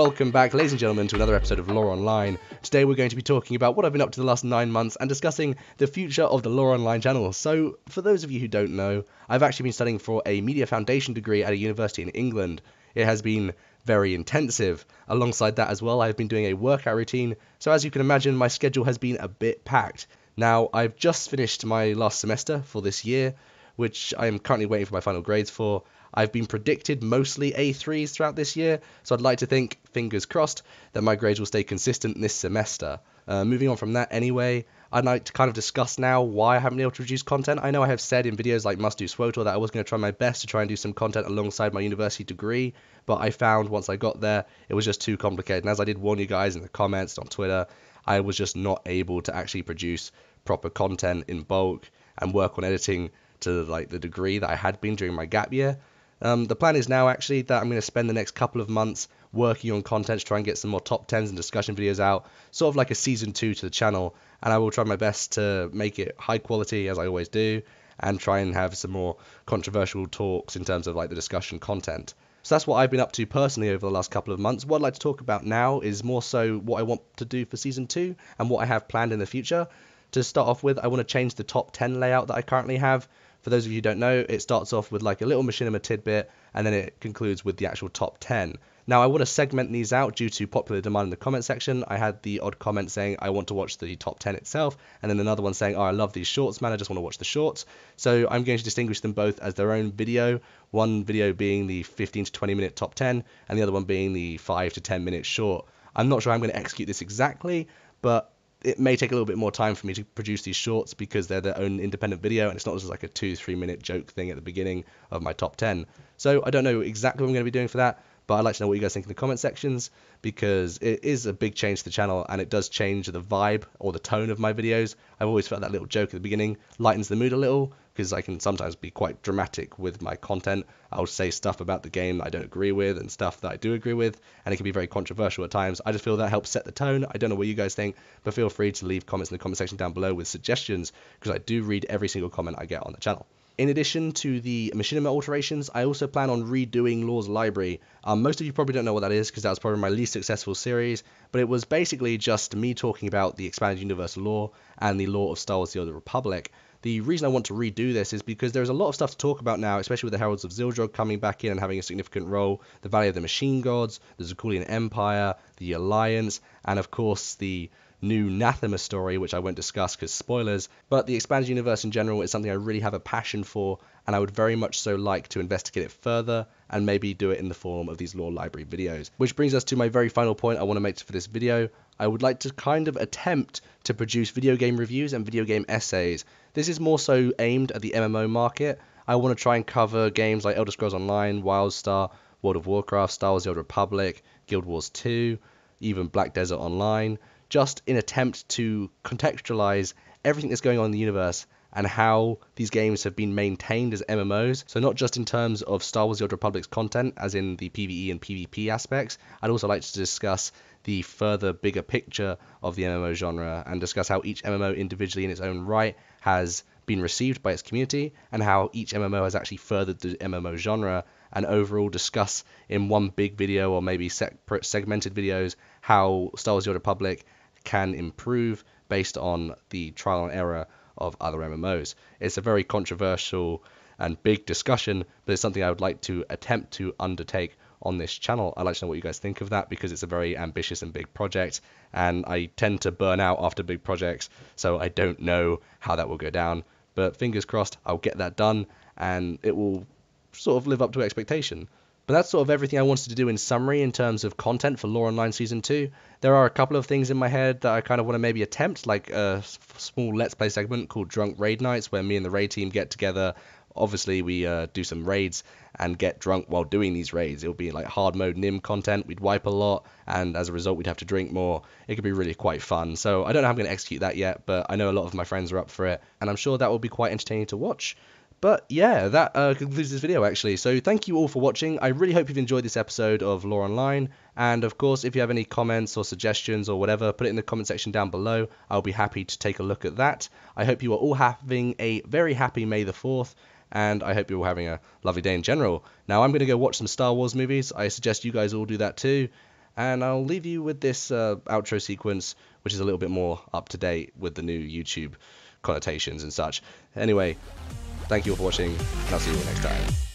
welcome back, ladies and gentlemen, to another episode of Lor-Online. Today we're going to be talking about what I've been up to the last 9 months and discussing the future of the Lor-Online channel. So, for those of you who don't know, I've actually been studying for a Media Foundation degree at a university in England. It has been very intensive. Alongside that as well, I've been doing a workout routine, so as you can imagine, my schedule has been a bit packed. Now, I've just finished my last semester for this year, which I am currently waiting for my final grades for. I've been predicted mostly A3s throughout this year, so I'd like to think, fingers crossed, that my grades will stay consistent this semester. Moving on from that anyway, I'd like to kind of discuss now why I haven't been able to produce content. I know I have said in videos like Must Do SWTOR that I was going to try my best to try and do some content alongside my university degree, but I found once I got there, it was just too complicated. And as I did warn you guys in the comments on Twitter, I was just not able to actually produce proper content in bulk and work on editing to like the degree that I had been during my gap year. The plan is now actually that I'm going to spend the next couple of months working on content to try and get some more top 10s and discussion videos out, sort of like a season 2 to the channel, and I will try my best to make it high quality as I always do, and try and have some more controversial talks in terms of like the discussion content. So that's what I've been up to personally over the last couple of months. What I'd like to talk about now is more so what I want to do for season 2 and what I have planned in the future. To start off with, I want to change the top 10 layout that I currently have. For those of you who don't know, it starts off with like a little machinima tidbit, and then it concludes with the actual top 10. Now, I want to segment these out due to popular demand in the comment section. I had the odd comment saying, I want to watch the top 10 itself, and then another one saying, oh, I love these shorts, man, I just want to watch the shorts. So I'm going to distinguish them both as their own video, one video being the 15 to 20 minute top 10, and the other one being the 5 to 10 minute short. I'm not sure I'm going to execute this exactly, but it may take a little bit more time for me to produce these shorts because they're their own independent video and it's not just like a 2-3 minute joke thing at the beginning of my top 10. So I don't know exactly what I'm going to be doing for that, but I'd like to know what you guys think in the comment sections because it is a big change to the channel and it does change the vibe or the tone of my videos. I've always felt that little joke at the beginning lightens the mood a little because I can sometimes be quite dramatic with my content. I'll say stuff about the game that I don't agree with and stuff that I do agree with, and it can be very controversial at times. I just feel that helps set the tone. I don't know what you guys think, but feel free to leave comments in the comment section down below with suggestions because I do read every single comment I get on the channel. In addition to the machinima alterations, I also plan on redoing Lor's library. Most of you probably don't know what that is because that was probably my least successful series, but it was basically just me talking about the expanded universe lore and the lore of Star Wars: The Old Republic. The reason I want to redo this is because there's a lot of stuff to talk about now, especially with the Heralds of Zildjian coming back in and having a significant role, the Valley of the Machine Gods, the Zakulian Empire, the Alliance, and of course the new Nathema story, which I won't discuss because spoilers, but the expanded universe in general is something I really have a passion for, and I would very much so like to investigate it further and maybe do it in the form of these lore library videos. Which brings us to my very final point I want to make for this video. I would like to kind of attempt to produce video game reviews and video game essays. This is more so aimed at the MMO market. I want to try and cover games like Elder Scrolls Online, WildStar, World of Warcraft, Star Wars: The Old Republic, Guild Wars 2, even Black Desert Online, just in attempt to contextualize everything that's going on in the universe and how these games have been maintained as MMOs. So not just in terms of Star Wars: The Old Republic's content, as in the PvE and PvP aspects, I'd also like to discuss the further bigger picture of the MMO genre and discuss how each MMO individually in its own right has been received by its community and how each MMO has actually furthered the MMO genre, and overall discuss in one big video or maybe separate segmented videos how Star Wars: The Old Republic can improve based on the trial and error of other MMOs. It's a very controversial and big discussion, but it's something I would like to attempt to undertake on this channel. I'd like to know what you guys think of that because it's a very ambitious and big project, and I tend to burn out after big projects, so I don't know how that will go down. But fingers crossed, I'll get that done, and it will sort of live up to expectation. But that's sort of everything I wanted to do in summary in terms of content for Lor-Online Season 2. There are a couple of things in my head that I kind of want to maybe attempt, like a small Let's Play segment called Drunk Raid Nights, where me and the raid team get together. Obviously, we do some raids and get drunk while doing these raids. It'll be like hard mode NIM content. We'd wipe a lot, and as a result, we'd have to drink more. It could be really quite fun. So I don't know how I'm going to execute that yet, but I know a lot of my friends are up for it, and I'm sure that will be quite entertaining to watch. But yeah, that concludes this video actually. So thank you all for watching. I really hope you've enjoyed this episode of Lor-Online. And of course, if you have any comments or suggestions or whatever, put it in the comment section down below. I'll be happy to take a look at that. I hope you are all having a very happy May the 4th. And I hope you're all having a lovely day in general. Now I'm going to go watch some Star Wars movies. I suggest you guys all do that too. and I'll leave you with this outro sequence, which is a little bit more up to date with the new YouTube connotations and such. Anyway, thank you all for watching, and I'll see you all next time.